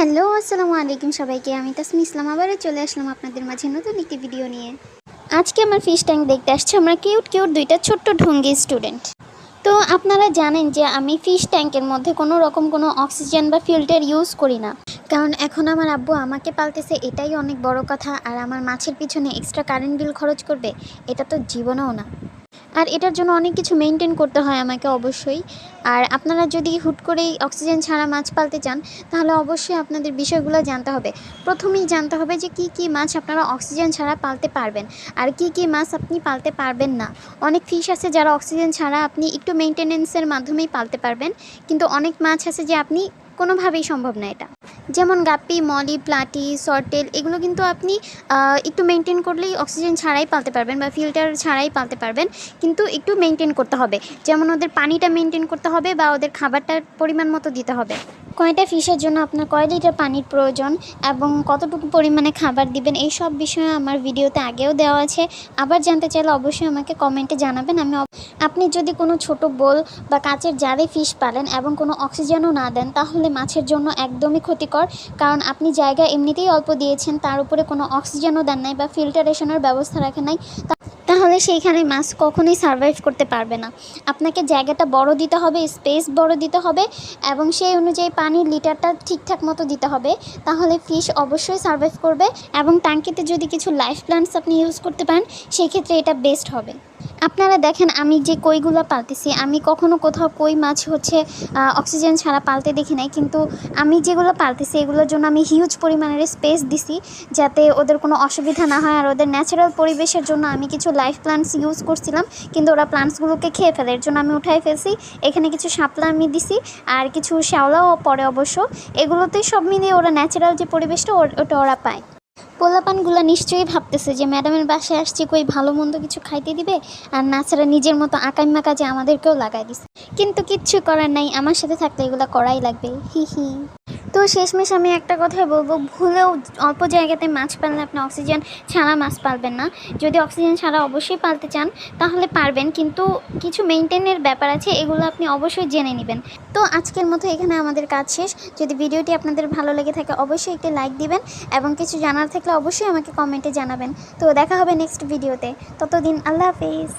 Hello, আসসালামু আলাইকুম সবাইকে। আমি তাসমি ইসলাম আবারও চলে আসলাম আপনাদের মাঝে নতুন একটি ভিডিও নিয়ে। আজকে আমার ফিশ ট্যাঙ্ক দেখতে আসছে আমরা কিউট কিউট দুইটা ছোট্ট ঢঙ্গি স্টুডেন্ট। তো আপনারা জানেন যে আমি ফিশ ট্যাঙ্কের মধ্যে কোনো রকম কোনো অক্সিজেন বা ফিল্টার ইউজ করি না, কারণ এখন আমার আব্বু আমাকে পালতেছে, এটাই অনেক বড় কথা। আর আমার মাছের পিছনে এক্সট্রা কারেন্ট বিল খরচ করবে, এটা তো জীবনেও না। আর এটার জন্য অনেক কিছু মেনটেন করতে হয় আমাকে অবশ্যই। আর আপনারা যদি হুট করেই অক্সিজেন ছাড়া মাছ পালতে চান, তাহলে অবশ্যই আপনাদের বিষয়গুলো জানতে হবে। প্রথমেই জানতে হবে যে কি কি মাছ আপনারা অক্সিজেন ছাড়া পালতে পারবেন আর কি কি মাছ আপনি পালতে পারবেন না। অনেক ফিশ আছে যারা অক্সিজেন ছাড়া আপনি একটু মেনটেনেন্সের মাধ্যমেই পালতে পারবেন, কিন্তু অনেক মাছ আছে যে আপনি কোনোভাবেই সম্ভব না এটা। যেমন গাপ্পি, মলি, প্লাটি, সরটেল, এগুলো কিন্তু আপনি একটু মেনটেন করলেই অক্সিজেন ছাড়াই পালতে পারবেন বা ফিল্টার ছাড়াই পালতে পারবেন, কিন্তু একটু মেনটেন করতে হবে। যেমন ওদের পানিটা মেনটেন করতে হবে বা ওদের খাবারটার পরিমাণ মতো দিতে হবে। কয়টা ফিশের জন্য আপনার কয় লিটার পানির প্রয়োজন এবং কতটুকু পরিমাণে খাবার দিবেন, এই সব বিষয়ে আমার ভিডিওতে আগেও দেওয়া আছে। আবার জানতে চাইলে অবশ্যই আমাকে কমেন্টে জানাবেন। আপনি যদি কোনো ছোট বোল বা কাচের জারে ফিশ পালেন এবং কোনো অক্সিজেনও না দেন, তাহলে মাছের জন্য একদমই ক্ষতিকর। কারণ আপনি জায়গা এমনিতেই অল্প দিয়েছেন, তার উপরে কোনো অক্সিজেনও দেন নাই বা ফিল্টারেশনের ব্যবস্থা রাখেন নাই, তাহলে সেইখানে মাছ কখনোই সারভাইভ করতে পারবে না। আপনাকে জায়গাটা বড় দিতে হবে, স্পেস বড় দিতে হবে এবং সেই অনুযায়ী পানির লিটারটা ঠিকঠাক মতো দিতে হবে, তাহলে ফিশ অবশ্যই সারভাইভ করবে। এবং ট্যাঙ্কিতে যদি কিছু লাইফ প্ল্যান্টস আপনি ইউজ করতে পারেন, সেই ক্ষেত্রে এটা বেস্ট হবে। আপনারা দেখেন আমি যে কইগুলো পালতেছি, আমি কখনো কোথাও কই মাছ অক্সিজেন ছাড়া পালতে দেখি নাই, কিন্তু আমি যেগুলো পালতেছি এগুলোর জন্য আমি হিউজ পরিমাণের স্পেস দিছি, যাতে ওদের কোনো অসুবিধা না হয়। আর ওদের ন্যাচারাল পরিবেশের জন্য আমি কিছু লাইফ প্লান্টস ইউজ করছিলাম, কিন্তু ওরা প্লান্টসগুলোকে খেয়ে ফেলে, এর জন্য আমি উঠাই ফেলছি। এখানে কিছু শাপলা আমি দিছি আর কিছু শ্যাওলাও পরে অবশ্য। এগুলোতেই সব মিলিয়ে ওরা ন্যাচারাল যে পরিবেশটা ওটা ওরা পায়। পোলাপানগুলো নিশ্চয়ই ভাবতেছে যে ম্যাডামের বাসায় আসছি, কই ভালো মন্দ কিছু খাইতে দিবে, আর নাছাড়া নিজের মতো আকাইম্মা কাজে আমাদেরকেও লাগাই দিছে। কিন্তু কিচ্ছু করার নাই, আমার সাথে থাকলে এগুলো করাই লাগবে, হি হি। তো শেষমেশ আমি একটা কথাই বলবো, ভুলেও অল্প জায়গাতে মাছ পাললে আপনি অক্সিজেন ছাড়া মাছ পালবেন না। যদি অক্সিজেন ছাড়া অবশ্যই পালতে চান তাহলে পারবেন, কিন্তু কিছু মেনটেনের ব্যাপার আছে, এগুলো আপনি অবশ্যই জেনে নেবেন। তো আজকের মতো এখানে আমাদের কাজ শেষ। যদি ভিডিওটি আপনাদের ভালো লেগে থাকে অবশ্যই একটি লাইক দিবেন এবং কিছু জানার থাকলে অবশ্যই আমাকে কমেন্টে জানাবেন। তো দেখা হবে নেক্সট ভিডিওতে, ততদিন আল্লাহ হাফেজ।